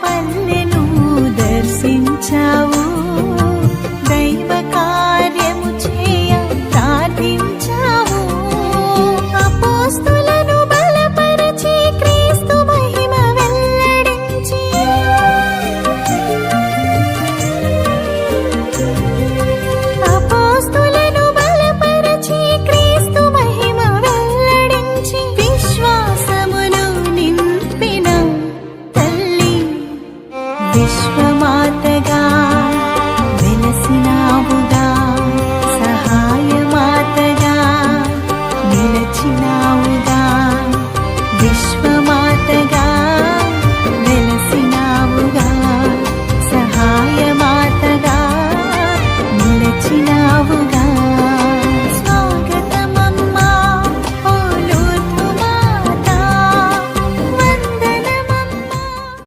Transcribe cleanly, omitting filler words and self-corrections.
పల్లెను దర్శించావు, దైవ కార్యము చేయ ప్రార్థించావు. అపోస్తులను బలపరచి క్రీస్తు మహిమ వెల్లడించి, అపోస్తులను బలపరచి క్రీస్తు మహిమ వెల్లడించి, విశ్వాసమును నింపిన తల్లి విశ్వమాత